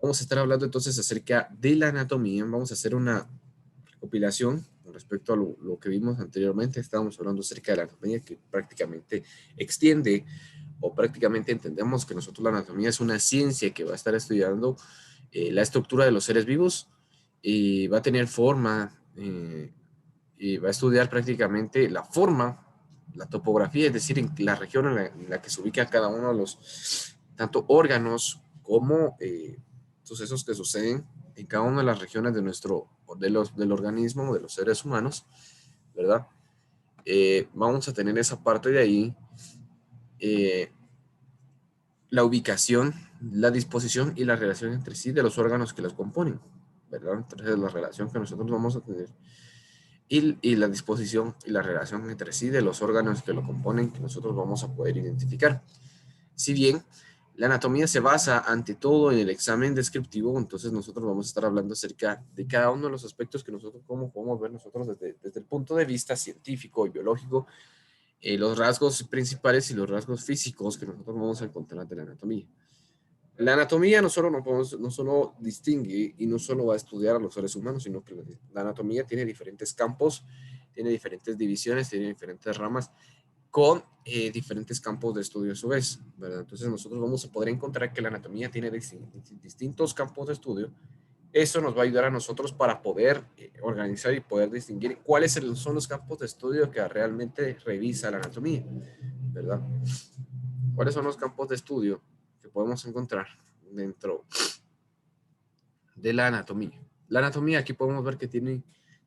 Vamos a estar hablando entonces acerca de la anatomía. Vamos a hacer una recopilación con respecto a lo que vimos anteriormente. Estábamos hablando acerca de la anatomía, que prácticamente extiende o prácticamente entendemos que nosotros la anatomía es una ciencia que va a estar estudiando la estructura de los seres vivos y va a tener forma y va a estudiar prácticamente la forma, la topografía, es decir, en la región en la que se ubica cada uno de los tanto órganos como sucesos que suceden en cada una de las regiones de del organismo, de los seres humanos, ¿verdad? Vamos a tener esa parte de ahí, la ubicación, la disposición y la relación entre sí de los órganos que los componen, ¿verdad? Entonces, la relación que nosotros vamos a tener y la disposición y la relación entre sí de los órganos que lo componen que nosotros vamos a poder identificar. Si bien la anatomía se basa ante todo en el examen descriptivo, entonces nosotros vamos a estar hablando acerca de cada uno de los aspectos que nosotros, cómo podemos ver nosotros desde el punto de vista científico y biológico, los rasgos principales y los rasgos físicos que nosotros vamos a encontrar de la anatomía. La anatomía no solo distingue y no solo va a estudiar a los seres humanos, sino que la anatomía tiene diferentes campos, tiene diferentes divisiones, tiene diferentes ramas con diferentes campos de estudio a su vez, ¿verdad? Entonces nosotros vamos a poder encontrar que la anatomía tiene distintos campos de estudio. Eso nos va a ayudar a nosotros para poder organizar y poder distinguir cuáles son los campos de estudio que realmente revisa la anatomía, ¿verdad? ¿Cuáles son los campos de estudio que podemos encontrar dentro de la anatomía? La anatomía aquí podemos ver que tiene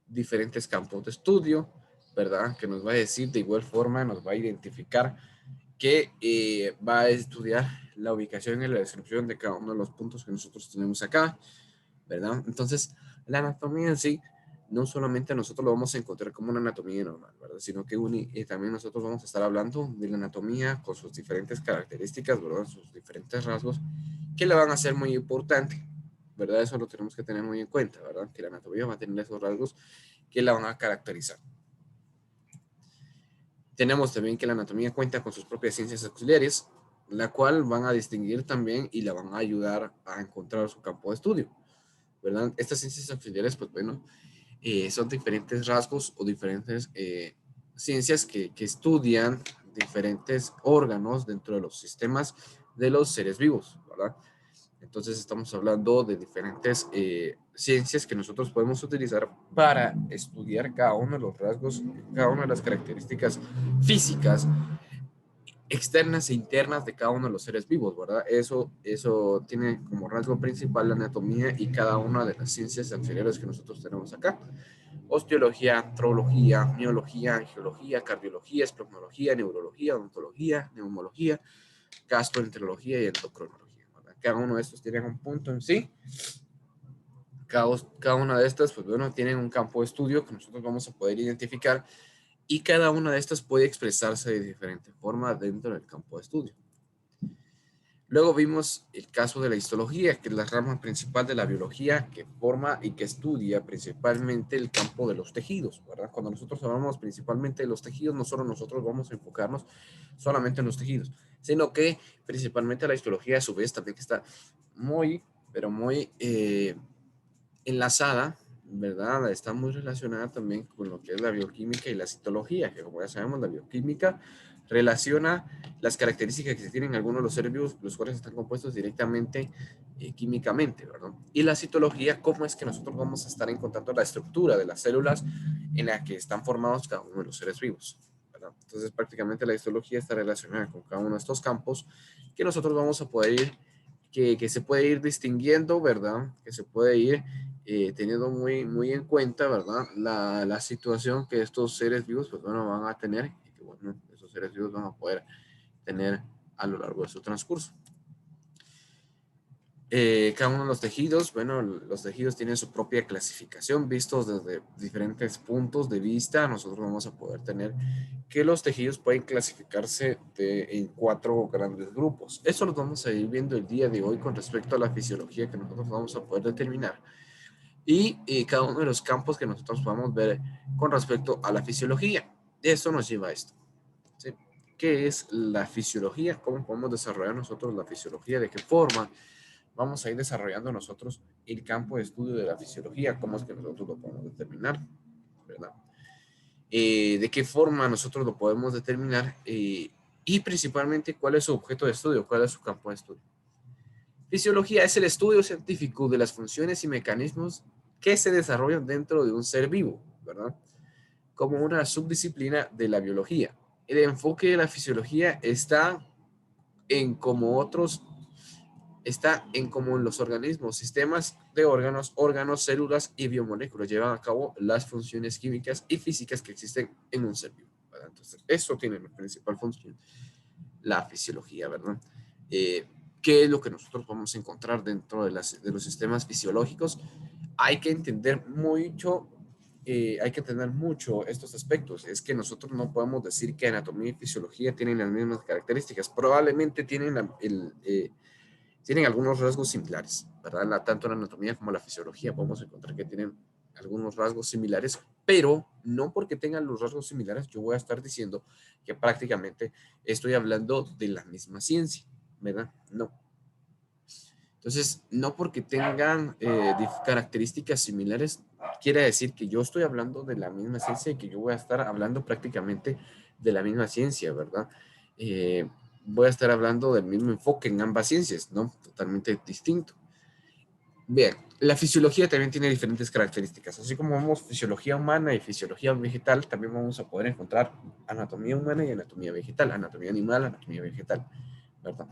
diferentes campos de estudio, ¿verdad? Que nos va a decir de igual forma, nos va a identificar que va a estudiar la ubicación y la descripción de cada uno de los puntos que nosotros tenemos acá, ¿verdad? Entonces, la anatomía en sí, no solamente nosotros lo vamos a encontrar como una anatomía normal, ¿verdad? Sino que también nosotros vamos a estar hablando de la anatomía con sus diferentes características, ¿verdad? Sus diferentes rasgos, que le van a ser muy importante, ¿verdad? Eso lo tenemos que tener muy en cuenta, ¿verdad? Que la anatomía va a tener esos rasgos que la van a caracterizar. Tenemos también que la anatomía cuenta con sus propias ciencias auxiliares, la cual van a distinguir también y la van a ayudar a encontrar su campo de estudio, ¿verdad? Estas ciencias auxiliares, pues bueno, son diferentes rasgos o diferentes ciencias que estudian diferentes órganos dentro de los sistemas de los seres vivos, ¿verdad? Entonces estamos hablando de diferentes ciencias que nosotros podemos utilizar para estudiar cada uno de los rasgos, cada una de las características físicas externas e internas de cada uno de los seres vivos, ¿verdad? Eso tiene como rasgo principal la anatomía y cada una de las ciencias auxiliares que nosotros tenemos acá. Osteología, antrología, miología, angiología, cardiología, espleología, neurología, odontología, neumología, gastroenterología y endocrinología, ¿verdad? Cada uno de estos tienen un punto en sí. Cada una de estas, pues bueno, tienen un campo de estudio que nosotros vamos a poder identificar y cada una de estas puede expresarse de diferente forma dentro del campo de estudio. Luego vimos el caso de la histología, que es la rama principal de la biología que forma y que estudia principalmente el campo de los tejidos, ¿verdad? Cuando nosotros hablamos principalmente de los tejidos, no solo nosotros vamos a enfocarnos solamente en los tejidos, sino que principalmente la histología a su vez también que está muy, pero muy enlazada, ¿verdad? Está muy relacionada también con lo que es la bioquímica y la citología, que como ya sabemos, la bioquímica relaciona las características que se tienen en algunos de los seres vivos, los cuales están compuestos directamente químicamente, ¿verdad? Y la citología, cómo es que nosotros vamos a estar encontrando la estructura de las células en la que están formados cada uno de los seres vivos, ¿verdad? Entonces, prácticamente la histología está relacionada con cada uno de estos campos que nosotros vamos a poder ir, que se puede ir distinguiendo, ¿verdad? Que se puede ir teniendo muy en cuenta, ¿verdad? La situación que estos seres vivos, pues bueno, van a tener y que, bueno, esos seres vivos van a poder tener a lo largo de su transcurso. Cada uno de los tejidos, bueno, los tejidos tienen su propia clasificación, vistos desde diferentes puntos de vista. Nosotros vamos a poder tener que los tejidos pueden clasificarse en 4 grandes grupos. Eso lo vamos a ir viendo el día de hoy con respecto a la fisiología que nosotros vamos a poder determinar y cada uno de los campos que nosotros podamos ver con respecto a la fisiología. Eso nos lleva a esto, ¿sí? ¿Qué es la fisiología? ¿Cómo podemos desarrollar nosotros la fisiología? ¿De qué forma? vamos a ir desarrollando nosotros el campo de estudio de la fisiología, cómo es que nosotros lo podemos determinar, ¿verdad? De qué forma nosotros lo podemos determinar y principalmente cuál es su objeto de estudio, cuál es su campo de estudio. Fisiología es el estudio científico de las funciones y mecanismos que se desarrollan dentro de un ser vivo, ¿verdad? Como una subdisciplina de la biología. El enfoque de la fisiología está en como los organismos, sistemas de órganos, células y biomoléculas llevan a cabo las funciones químicas y físicas que existen en un ser vivo, ¿verdad? Entonces, eso tiene la principal función, la fisiología, ¿verdad? Eh, ¿Qué es lo que nosotros vamos a encontrar dentro de los sistemas fisiológicos? Hay que entender mucho estos aspectos. Es que nosotros no podemos decir que anatomía y fisiología tienen las mismas características. Probablemente tienen algunos rasgos similares, ¿verdad? Tanto la anatomía como la fisiología podemos encontrar que tienen algunos rasgos similares, pero no porque tengan los rasgos similares, yo voy a estar diciendo que prácticamente estoy hablando de la misma ciencia, ¿verdad? No. Entonces, no porque tengan características similares, quiere decir que yo estoy hablando de la misma ciencia y que yo voy a estar hablando prácticamente de la misma ciencia, ¿verdad? Eh, Voy a estar hablando del mismo enfoque en ambas ciencias, ¿no? Totalmente distinto. Bien, la fisiología también tiene diferentes características. Así como vemos fisiología humana y fisiología vegetal, también vamos a poder encontrar anatomía humana y anatomía vegetal, anatomía animal, anatomía vegetal, ¿verdad?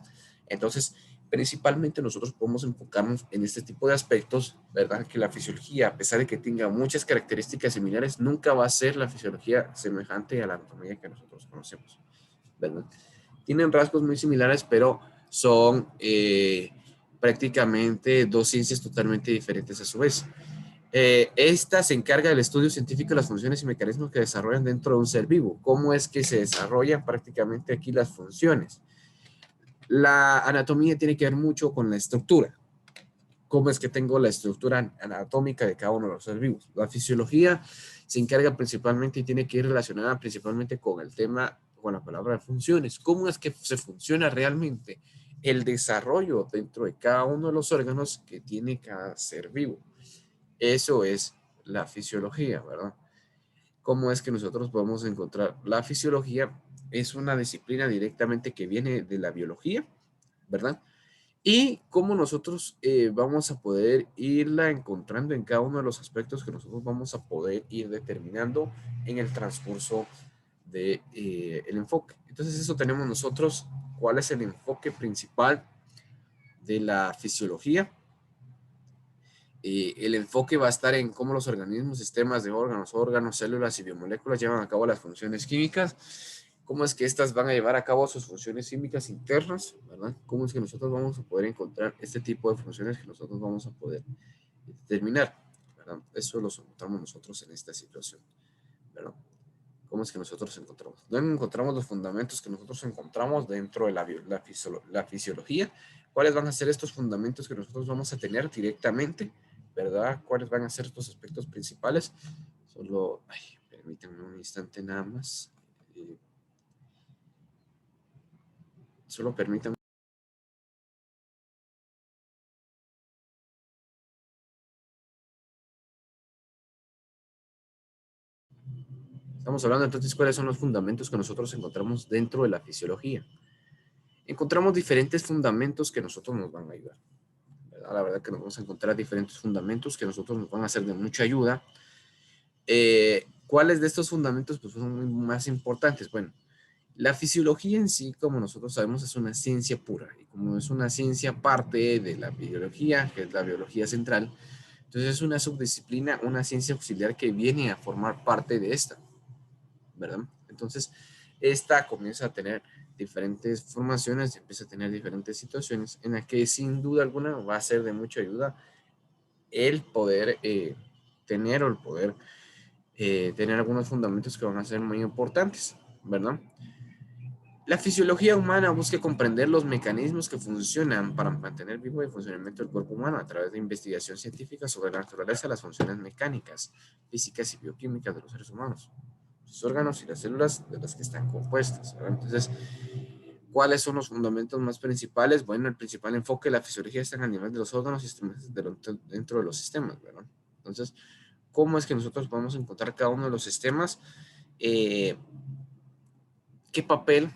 Entonces, principalmente nosotros podemos enfocarnos en este tipo de aspectos, ¿verdad? Que la fisiología, a pesar de que tenga muchas características similares, nunca va a ser la fisiología semejante a la anatomía que nosotros conocemos, ¿verdad? Tienen rasgos muy similares, pero son prácticamente dos ciencias totalmente diferentes a su vez. Esta se encarga del estudio científico de las funciones y mecanismos que desarrollan dentro de un ser vivo. ¿Cómo es que se desarrollan prácticamente aquí las funciones? La anatomía tiene que ver mucho con la estructura. ¿Cómo es que tengo la estructura anatómica de cada uno de los seres vivos? La fisiología se encarga principalmente y tiene que ir relacionada principalmente con el tema, con la palabra de funciones. ¿Cómo es que se funciona realmente el desarrollo dentro de cada uno de los órganos que tiene cada ser vivo? Eso es la fisiología, ¿verdad? ¿Cómo es que nosotros podemos encontrar? La fisiología es una disciplina directamente que viene de la biología, ¿verdad? Y cómo nosotros vamos a poder irla encontrando en cada uno de los aspectos que nosotros vamos a poder ir determinando en el transcurso de, el enfoque. Entonces, eso tenemos nosotros, cuál es el enfoque principal de la fisiología. El enfoque va a estar en cómo los organismos, sistemas de órganos, células y biomoléculas llevan a cabo las funciones químicas, cómo es que estas van a llevar a cabo sus funciones químicas internas, ¿verdad? Cómo es que nosotros vamos a poder encontrar este tipo de funciones que nosotros vamos a poder determinar, ¿verdad? Eso lo encontramos nosotros en esta situación, ¿verdad? ¿Cómo es que nosotros encontramos? ¿Dónde encontramos los fundamentos que nosotros encontramos dentro de la fisiología? ¿Cuáles van a ser estos fundamentos que nosotros vamos a tener directamente? ¿Verdad? ¿Cuáles van a ser estos aspectos principales? Solo, ay, permítanme un instante nada más. Solo permítanme. Estamos hablando entonces cuáles son los fundamentos que nosotros encontramos dentro de la fisiología. Encontramos diferentes fundamentos que nosotros nos van a ayudar, ¿verdad? La verdad que nos vamos a encontrar diferentes fundamentos que nosotros nos van a ser de mucha ayuda. ¿Cuáles de estos fundamentos pues, son más importantes? Bueno, la fisiología en sí, como nosotros sabemos, es una ciencia pura. Y como es una ciencia parte de la biología, que es la biología central, entonces es una subdisciplina, una ciencia auxiliar que viene a formar parte de esta, ¿verdad? Entonces, esta comienza a tener diferentes formaciones, empieza a tener diferentes situaciones en las que sin duda alguna va a ser de mucha ayuda el poder tener o el poder tener algunos fundamentos que van a ser muy importantes, ¿verdad? La fisiología humana busca comprender los mecanismos que funcionan para mantener vivo el funcionamiento del cuerpo humano a través de investigación científica sobre la naturaleza de las funciones mecánicas, físicas y bioquímicas de los seres humanos, sus órganos y las células de las que están compuestas, ¿verdad? Entonces, ¿Cuáles son los fundamentos más principales? Bueno, el principal enfoque de la fisiología está en el nivel de los órganos y sistemas dentro de los sistemas, ¿verdad? Entonces, ¿cómo es que nosotros podemos encontrar cada uno de los sistemas? ¿Qué papel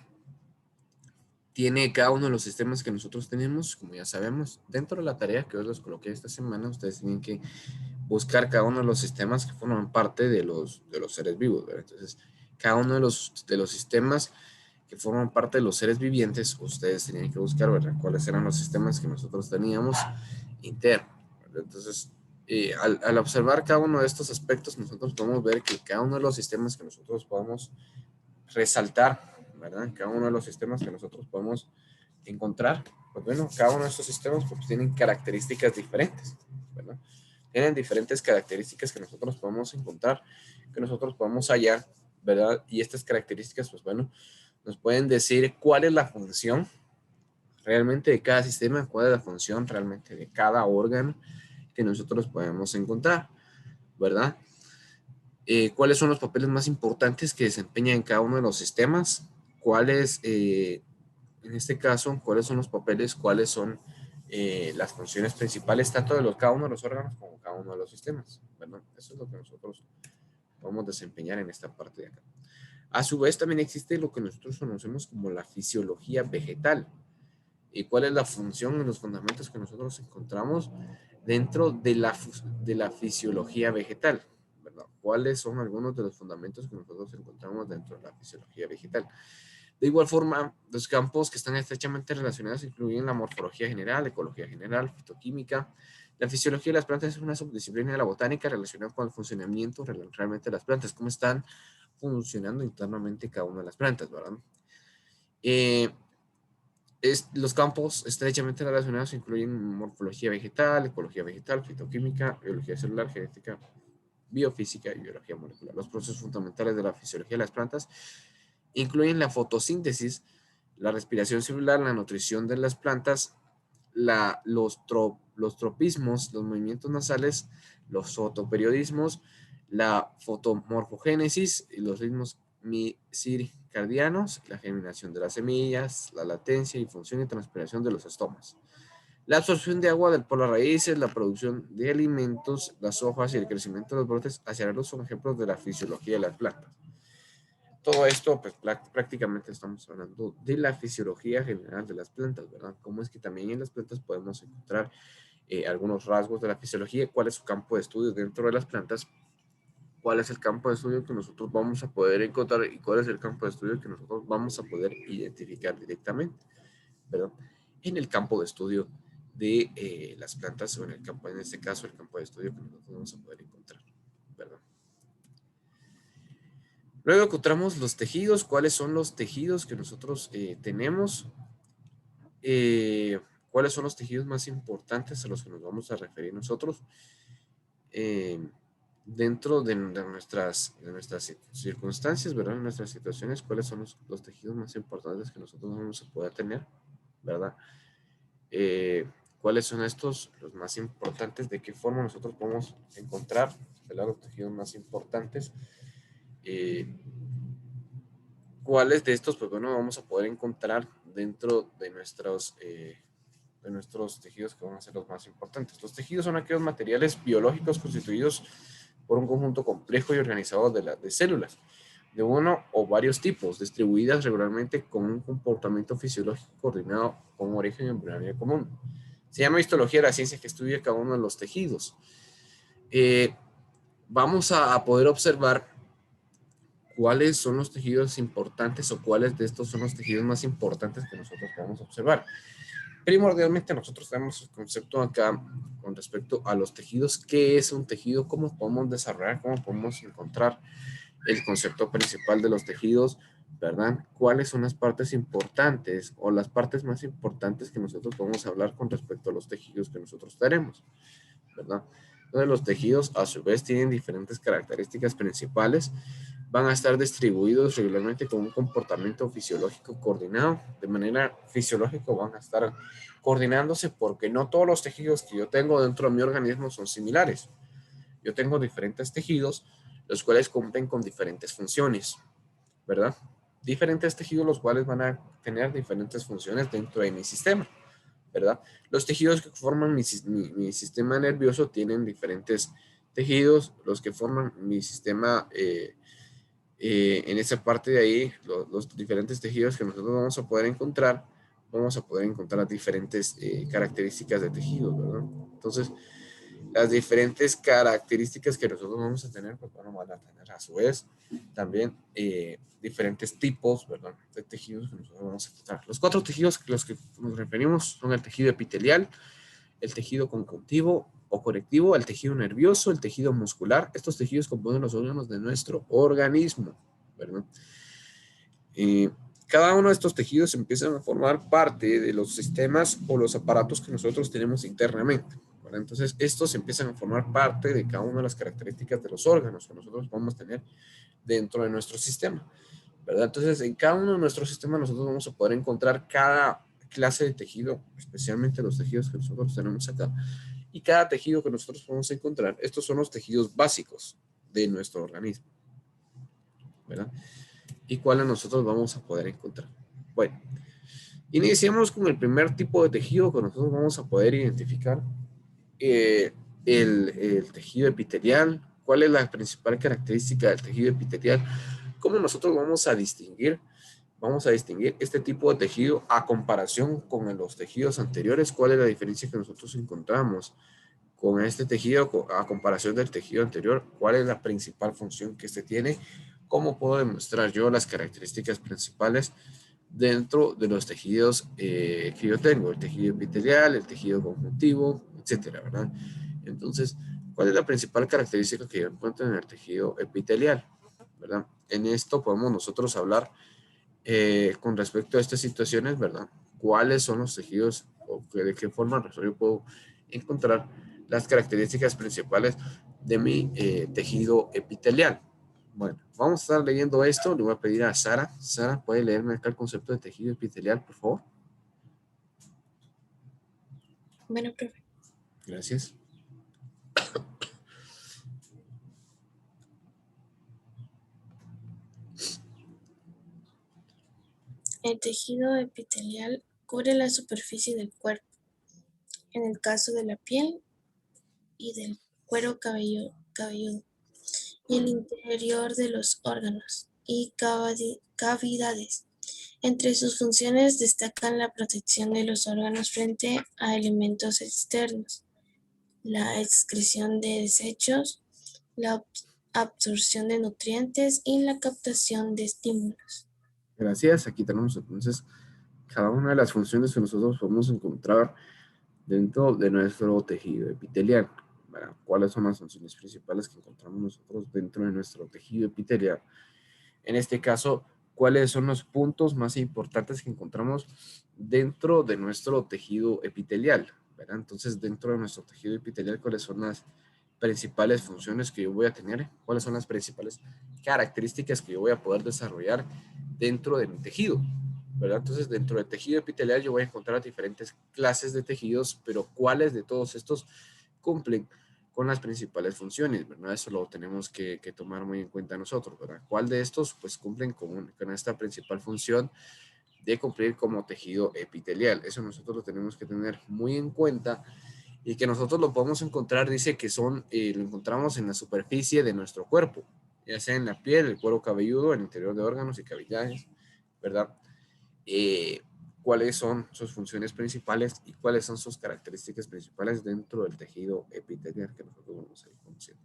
tiene cada uno de los sistemas que nosotros tenemos? Como ya sabemos, dentro de la tarea que hoy les coloqué esta semana, ustedes tienen que buscar cada uno de los sistemas que forman parte de los seres vivos, ¿verdad? Entonces, cada uno de los sistemas que forman parte de los seres vivientes, ustedes tienen que buscar, ¿verdad?, cuáles eran los sistemas que nosotros teníamos internos, ¿verdad? Entonces, al observar cada uno de estos aspectos, nosotros podemos ver que cada uno de los sistemas que nosotros podemos resaltar, ¿verdad?, cada uno de los sistemas que nosotros podemos encontrar, pues bueno, cada uno de estos sistemas pues tienen características diferentes, ¿verdad? Tienen diferentes características que nosotros podemos encontrar, que nosotros podemos hallar, ¿verdad? Y estas características, pues bueno, nos pueden decir cuál es la función realmente de cada sistema, cuál es la función realmente de cada órgano que nosotros podemos encontrar, ¿verdad? ¿Cuáles son los papeles más importantes que desempeñan en cada uno de los sistemas? ¿Cuáles, en este caso, cuáles son los papeles, cuáles son las funciones principales, tanto de cada uno de los órganos como cada uno de los sistemas, ¿verdad? Eso es lo que nosotros podemos desempeñar en esta parte de acá. A su vez, también existe lo que nosotros conocemos como la fisiología vegetal. ¿Y cuál es la función y los fundamentos que nosotros encontramos dentro de la fisiología vegetal, ¿verdad? ¿Cuáles son algunos de los fundamentos que nosotros encontramos dentro de la fisiología vegetal? De igual forma, los campos que están estrechamente relacionados incluyen la morfología general, ecología general, fitoquímica. La fisiología de las plantas es una subdisciplina de la botánica relacionada con el funcionamiento realmente de las plantas, cómo están funcionando internamente cada una de las plantas, ¿verdad? Los campos estrechamente relacionados incluyen morfología vegetal, fitoquímica, biología celular, genética, biofísica y biología molecular. Los procesos fundamentales de la fisiología de las plantas incluyen la fotosíntesis, la respiración celular, la nutrición de las plantas, los tropismos, los movimientos nasales, los fotoperiodismos, la fotomorfogénesis y los ritmos circadianos, la germinación de las semillas, la latencia y función y transpiración de los estomas. La absorción de agua del por las raíces, la producción de alimentos, las hojas y el crecimiento de los brotes hacia la luz son ejemplos de la fisiología de las plantas. Todo esto, pues prácticamente estamos hablando de la fisiología general de las plantas, ¿verdad? Cómo es que también en las plantas podemos encontrar algunos rasgos de la fisiología, cuál es su campo de estudio dentro de las plantas, cuál es el campo de estudio que nosotros vamos a poder encontrar y cuál es el campo de estudio que nosotros vamos a poder identificar directamente, ¿verdad? En el campo de estudio de las plantas o en el campo, en este caso, el campo de estudio que nosotros vamos a poder encontrar, ¿verdad? Luego encontramos los tejidos. ¿Cuáles son los tejidos que nosotros tenemos? ¿Cuáles son los tejidos más importantes a los que nos vamos a referir nosotros? Dentro de nuestras circunstancias, ¿verdad? En nuestras situaciones, ¿cuáles son los tejidos más importantes que nosotros vamos a poder tener, ¿verdad? ¿Cuáles son estos, los más importantes? ¿De qué forma nosotros podemos encontrar, ¿verdad?, los tejidos más importantes? ¿Cuáles de estos, pues bueno, vamos a poder encontrar dentro de nuestros tejidos que van a ser los más importantes? Los tejidos son aquellos materiales biológicos constituidos por un conjunto complejo y organizado de células de uno o varios tipos, distribuidas regularmente con un comportamiento fisiológico coordinado con origen embrionario común. Se llama histología la ciencia que estudia cada uno de los tejidos. Vamos a poder observar cuáles son los tejidos importantes o cuáles de estos son los tejidos más importantes que nosotros podemos observar. Primordialmente nosotros tenemos el concepto acá con respecto a los tejidos. ¿Qué es un tejido? ¿Cómo podemos desarrollar? ¿Cómo podemos encontrar el concepto principal de los tejidos? ¿Verdad? ¿Cuáles son las partes importantes o las partes más importantes que nosotros podemos hablar con respecto a los tejidos que nosotros tenemos? ¿Verdad? Entonces los tejidos a su vez tienen diferentes características principales. Van a estar distribuidos regularmente con un comportamiento fisiológico coordinado. De manera fisiológica van a estar coordinándose porque no todos los tejidos que yo tengo dentro de mi organismo son similares. Yo tengo diferentes tejidos, los cuales cumplen con diferentes funciones, ¿verdad? diferentes tejidos los cuales van a tener diferentes funciones dentro de mi sistema, ¿verdad? Los tejidos que forman mi sistema nervioso tienen diferentes tejidos, los que forman mi sistema, en esa parte de ahí, los diferentes tejidos que nosotros vamos a poder encontrar diferentes características de tejidos, ¿verdad? Entonces, las diferentes características que nosotros vamos a tener, pues bueno, van a tener a su vez también diferentes tipos, ¿verdad?, de tejidos que nosotros vamos a encontrar. Los cuatro tejidos que los que nos referimos son el tejido epitelial, el tejido conjuntivo o conectivo, el tejido nervioso, el tejido muscular. Estos tejidos componen los órganos de nuestro organismo, ¿verdad? Cada uno de estos tejidos empiezan a formar parte de los sistemas o los aparatos que nosotros tenemos internamente, ¿verdad? Entonces, estos empiezan a formar parte de cada una de las características de los órganos que nosotros vamos a tener dentro de nuestro sistema, ¿verdad? Entonces, en cada uno de nuestros sistemas nosotros vamos a poder encontrar cada clase de tejido, especialmente los tejidos que nosotros tenemos acá, y cada tejido que nosotros podemos encontrar. Estos son los tejidos básicos de nuestro organismo, ¿verdad? Y cuáles nosotros vamos a poder encontrar. Bueno, iniciamos con el primer tipo de tejido que nosotros vamos a poder identificar, el tejido epitelial. ¿Cuál es la principal característica del tejido epitelial? ¿Cómo nosotros vamos a distinguir? Vamos a distinguir este tipo de tejido a comparación con los tejidos anteriores. ¿Cuál es la diferencia que nosotros encontramos con este tejido a comparación del tejido anterior? ¿Cuál es la principal función que este tiene? ¿Cómo puedo demostrar yo las características principales dentro de los tejidos que yo tengo? El tejido epitelial, el tejido conjuntivo, etcétera, ¿verdad? Entonces, ¿cuál es la principal característica que yo encuentro en el tejido epitelial, ¿verdad? En esto podemos nosotros hablar con respecto a estas situaciones, ¿verdad? ¿Cuáles son los tejidos o de qué forma yo puedo encontrar las características principales de mi tejido epitelial? Bueno, vamos a estar leyendo esto. Le voy a pedir a Sara. Sara, ¿puede leerme acá el concepto de tejido epitelial, por favor? Bueno, profe. Gracias. El tejido epitelial cubre la superficie del cuerpo, en el caso de la piel y del cuero cabelludo, y el interior de los órganos y cavidades. Entre sus funciones destacan la protección de los órganos frente a elementos externos, la excreción de desechos, la absorción de nutrientes y la captación de estímulos. Gracias. Aquí tenemos entonces cada una de las funciones que nosotros podemos encontrar dentro de nuestro tejido epitelial. ¿Verdad? ¿Cuáles son las funciones principales que encontramos nosotros dentro de nuestro tejido epitelial? En este caso, ¿cuáles son los puntos más importantes que encontramos dentro de nuestro tejido epitelial? ¿Verdad? Entonces, dentro de nuestro tejido epitelial, ¿cuáles son las principales funciones que yo voy a tener? ¿Cuáles son las principales características que yo voy a poder desarrollar dentro de mi tejido? ¿Verdad? Entonces, dentro del tejido epitelial yo voy a encontrar diferentes clases de tejidos, pero ¿cuáles de todos estos cumplen con las principales funciones, ¿verdad? Eso lo tenemos que tomar muy en cuenta nosotros, ¿verdad? ¿Cuál de estos pues cumplen con esta principal función de cumplir como tejido epitelial? Eso nosotros lo tenemos que tener muy en cuenta y que nosotros lo podemos encontrar, dice que son, lo encontramos en la superficie de nuestro cuerpo, ya sea en la piel, el cuero cabelludo, el interior de órganos y cavidades, ¿verdad? Cuáles son sus funciones principales y cuáles son sus características principales dentro del tejido epitelial que nosotros vamos a ir conociendo.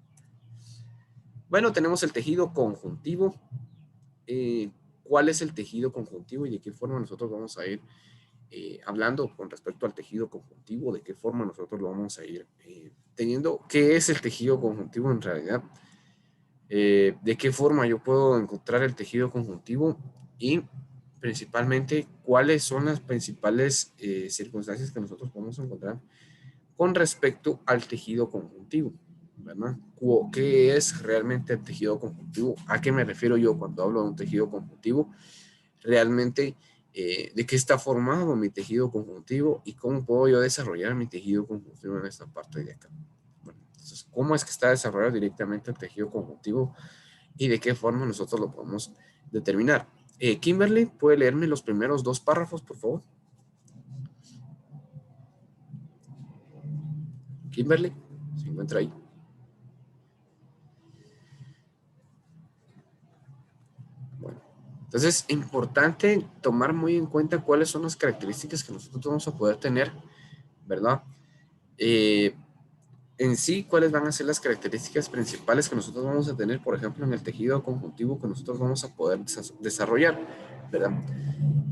Bueno, tenemos el tejido conjuntivo. ¿Cuál es el tejido conjuntivo y de qué forma nosotros vamos a ir hablando con respecto al tejido conjuntivo? ¿De qué forma nosotros lo vamos a ir teniendo? ¿Qué es el tejido conjuntivo en realidad? ¿De qué forma yo puedo encontrar el tejido conjuntivo? Y principalmente, ¿cuáles son las principales circunstancias que nosotros podemos encontrar con respecto al tejido conjuntivo? ¿Verdad? ¿Qué es realmente el tejido conjuntivo? ¿A qué me refiero yo cuando hablo de un tejido conjuntivo? Realmente, ¿de qué está formado mi tejido conjuntivo y cómo puedo yo desarrollar mi tejido conjuntivo en esta parte de acá? Bueno, entonces, ¿cómo es que está desarrollado directamente el tejido conjuntivo y de qué forma nosotros lo podemos determinar? Kimberly, ¿puede leerme los primeros 2 párrafos, por favor? Kimberly, ¿se encuentra ahí? Bueno, entonces, importante tomar muy en cuenta cuáles son las características que nosotros vamos a poder tener, ¿verdad? Eh, en sí, cuáles van a ser las características principales que nosotros vamos a tener, por ejemplo, en el tejido conjuntivo que nosotros vamos a poder desarrollar, ¿verdad?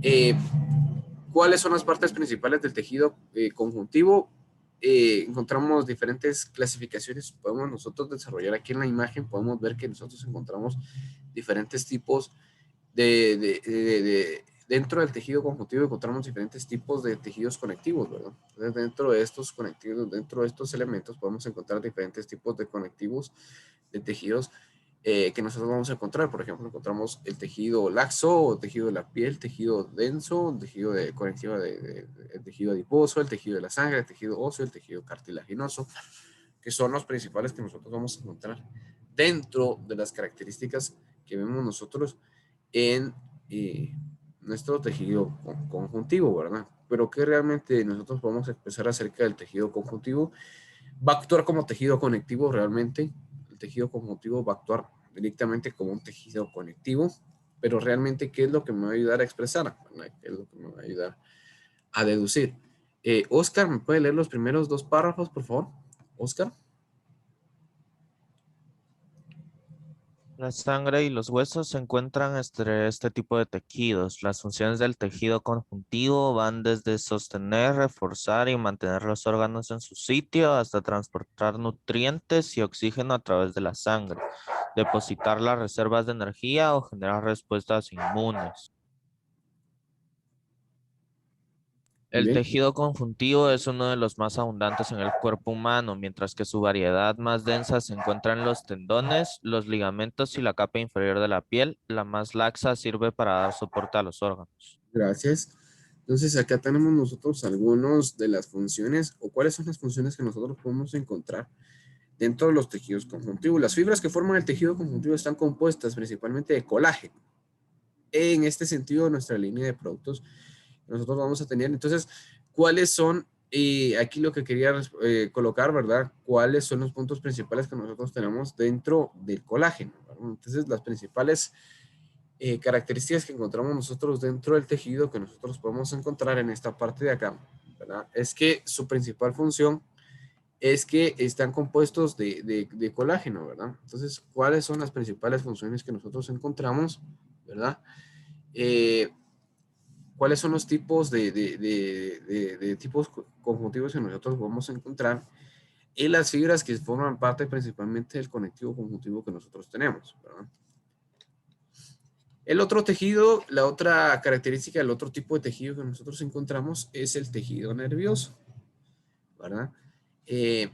Eh, ¿Cuáles son las partes principales del tejido conjuntivo? Encontramos diferentes clasificaciones, podemos nosotros desarrollar aquí en la imagen, podemos ver que nosotros encontramos diferentes tipos dentro del tejido conjuntivo encontramos diferentes tipos de tejidos conectivos, ¿verdad? Entonces, dentro de estos conectivos, dentro de estos elementos, podemos encontrar diferentes tipos de conectivos de tejidos que nosotros vamos a encontrar. Por ejemplo, encontramos el tejido laxo, o tejido de la piel, tejido denso, tejido conectivo el tejido adiposo, el tejido de la sangre, el tejido óseo, el tejido cartilaginoso, que son los principales que nosotros vamos a encontrar dentro de las características que vemos nosotros en nuestro tejido conjuntivo, ¿verdad? Pero que realmente nosotros podemos expresar acerca del tejido conjuntivo. Va a actuar como tejido conectivo realmente. El tejido conjuntivo va a actuar directamente como un tejido conectivo, pero realmente, ¿qué es lo que me va a ayudar a expresar? ¿Verdad? ¿Qué es lo que me va a ayudar a deducir? Oscar, ¿me puede leer los primeros 2 párrafos, por favor? Oscar. La sangre y los huesos se encuentran entre este tipo de tejidos. Las funciones del tejido conjuntivo van desde sostener, reforzar y mantener los órganos en su sitio hasta transportar nutrientes y oxígeno a través de la sangre, depositar las reservas de energía o generar respuestas inmunes. Muy El bien. tejido conjuntivo es uno de los más abundantes en el cuerpo humano, mientras que su variedad más densa se encuentra en los tendones, los ligamentos y la capa inferior de la piel. La más laxa sirve para dar soporte a los órganos. Gracias. Entonces, acá tenemos nosotros algunos de las funciones o cuáles son las funciones que nosotros podemos encontrar dentro de los tejidos conjuntivos. Las fibras que forman el tejido conjuntivo están compuestas principalmente de colágeno. En este sentido, nuestra línea de productos que nosotros vamos a tener. Entonces, ¿cuáles son, aquí lo que quería colocar, ¿verdad? ¿Cuáles son los puntos principales que nosotros tenemos dentro del colágeno? ¿Verdad? Entonces, las principales características que encontramos nosotros dentro del tejido que nosotros podemos encontrar en esta parte de acá, ¿verdad? Es que su principal función es que están compuestos de colágeno, ¿verdad? Entonces, ¿cuáles son las principales funciones que nosotros encontramos, ¿verdad? Eh, ¿Cuáles son los tipos de tipos conjuntivos que nosotros vamos a encontrar? Y las fibras que forman parte principalmente del conectivo conjuntivo que nosotros tenemos, ¿verdad? El otro tejido, la otra característica, el otro tipo de tejido que nosotros encontramos es el tejido nervioso, ¿verdad? Eh,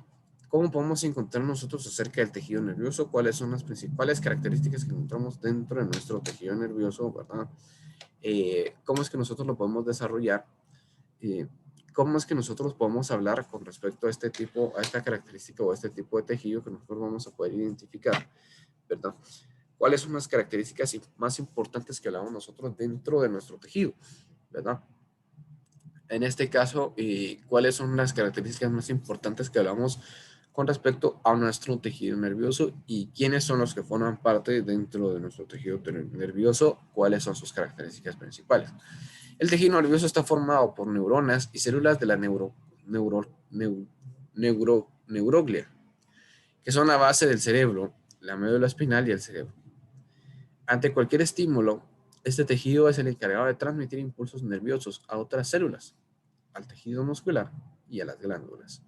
¿Cómo podemos encontrar nosotros acerca del tejido nervioso? ¿Cuáles son las principales características que encontramos dentro de nuestro tejido nervioso, ¿verdad? ¿Cómo es que nosotros lo podemos desarrollar? Eh, ¿Cómo es que nosotros podemos hablar con respecto a este tipo, a esta característica o a este tipo de tejido que nosotros vamos a poder identificar, ¿verdad? ¿Cuáles son las características más importantes que hablamos nosotros dentro de nuestro tejido, ¿verdad? En este caso, ¿cuáles son las características más importantes que hablamos con respecto a nuestro tejido nervioso y quiénes son los que forman parte dentro de nuestro tejido nervioso? ¿Cuáles son sus características principales? El tejido nervioso está formado por neuronas y células de la neuroglia, que son la base del cerebro, la médula espinal y el cerebro. Ante cualquier estímulo, este tejido es el encargado de transmitir impulsos nerviosos a otras células, al tejido muscular y a las glándulas.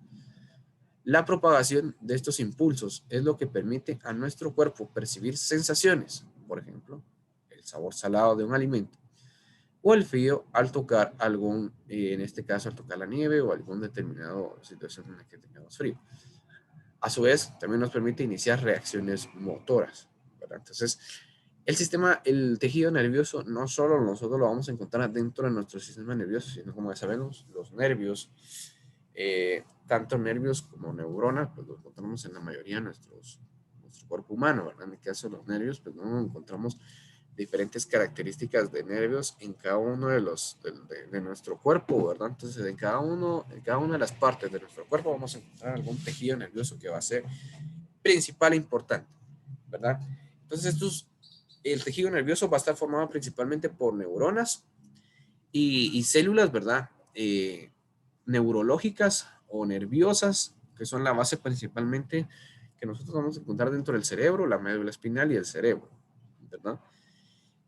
La propagación de estos impulsos es lo que permite a nuestro cuerpo percibir sensaciones, por ejemplo, el sabor salado de un alimento, o el frío al tocar algún, en este caso al tocar la nieve o algún determinado situación en la que tengamos frío. A su vez, también nos permite iniciar reacciones motoras, ¿verdad? Entonces, el tejido nervioso, no solo nosotros lo vamos a encontrar dentro de nuestro sistema nervioso, sino como ya sabemos, los nervios, tanto nervios como neuronas, pues los encontramos en la mayoría de nuestro cuerpo humano, ¿verdad? En el caso de los nervios, pues no los encontramos diferentes características de nervios en cada uno de los de nuestro cuerpo, ¿verdad? Entonces, en cada una de las partes de nuestro cuerpo vamos a encontrar algún tejido nervioso que va a ser principal e importante, ¿verdad? Entonces, el tejido nervioso va a estar formado principalmente por neuronas y células, ¿verdad? Neurológicas o nerviosas, que son la base principalmente que nosotros vamos a encontrar dentro del cerebro, la médula espinal y el cerebro, ¿verdad?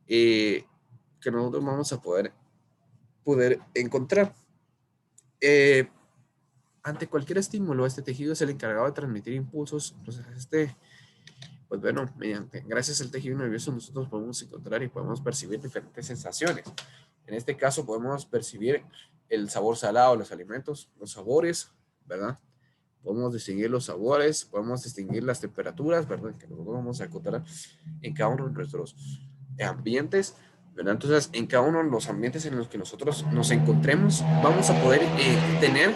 Que nosotros vamos a poder encontrar. Ante cualquier estímulo, este tejido es el encargado de transmitir impulsos. Entonces, pues bueno, gracias al tejido nervioso nosotros podemos encontrar y podemos percibir diferentes sensaciones. En este caso podemos percibir el sabor salado de los alimentos, los sabores, ¿verdad? Podemos distinguir los sabores, podemos distinguir las temperaturas, ¿verdad? Que nosotros vamos a encontrar en cada uno de nuestros ambientes, ¿verdad? Entonces, en cada uno de los ambientes en los que nosotros nos encontremos, vamos a poder tener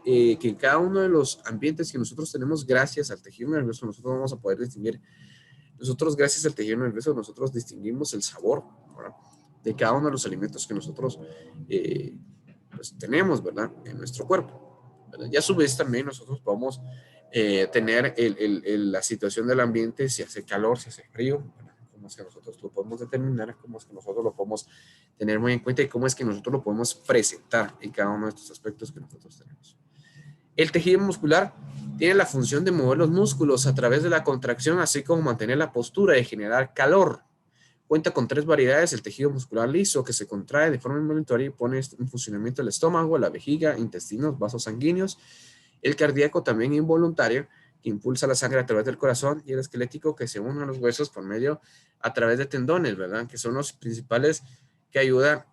que en cada uno de los ambientes que nosotros tenemos, gracias al tejido nervioso, nosotros vamos a poder distinguir. Nosotros, gracias al tejido nervioso, nosotros distinguimos el sabor, ¿verdad? De cada uno de los alimentos que nosotros pues, tenemos, ¿verdad? En nuestro cuerpo, ¿verdad? Y a su vez también nosotros podemos tener la situación del ambiente, si hace calor, si hace frío, ¿verdad? Cómo es que nosotros lo podemos determinar, cómo es que nosotros lo podemos tener muy en cuenta y cómo es que nosotros lo podemos presentar en cada uno de estos aspectos que nosotros tenemos. El tejido muscular tiene la función de mover los músculos a través de la contracción, así como mantener la postura y generar calor. Cuenta con 3 variedades: el tejido muscular liso, que se contrae de forma involuntaria y pone en funcionamiento el estómago, la vejiga, intestinos, vasos sanguíneos; el cardíaco, también involuntario, que impulsa la sangre a través del corazón; y el esquelético, que se une a los huesos por medio a través de tendones, ¿verdad? Que son los principales que ayudan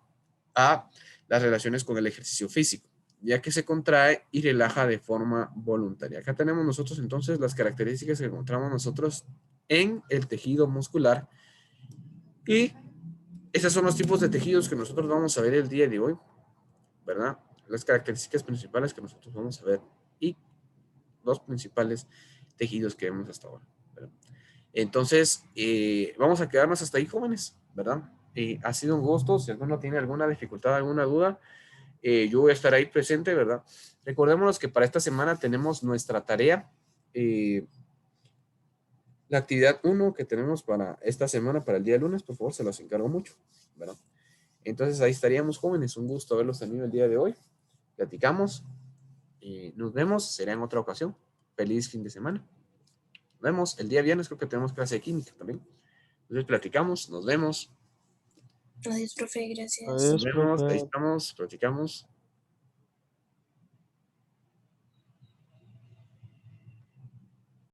a las relaciones con el ejercicio físico, ya que se contrae y relaja de forma voluntaria. Acá tenemos nosotros entonces las características que encontramos nosotros en el tejido muscular, y esos son los tipos de tejidos que nosotros vamos a ver el día de hoy, ¿verdad? Las características principales que nosotros vamos a ver y los principales tejidos que vemos hasta ahora, ¿verdad? Entonces, vamos a quedarnos hasta ahí, jóvenes, ¿verdad? Ha sido un gusto. Si alguno tiene alguna dificultad, alguna duda, yo voy a estar ahí presente, ¿verdad? Recordémonos que para esta semana tenemos nuestra tarea, la actividad 1 que tenemos para esta semana, para el día lunes, por favor, se los encargo mucho, ¿verdad? Entonces ahí estaríamos, jóvenes. Un gusto haberlos tenido el día de hoy. Platicamos y nos vemos. Será en otra ocasión. Feliz fin de semana. Nos vemos. El día viernes creo que tenemos clase de química también. Entonces platicamos, nos vemos. Adiós, profe, gracias. Adiós, Nos vemos, ahí profe. estamos, platicamos.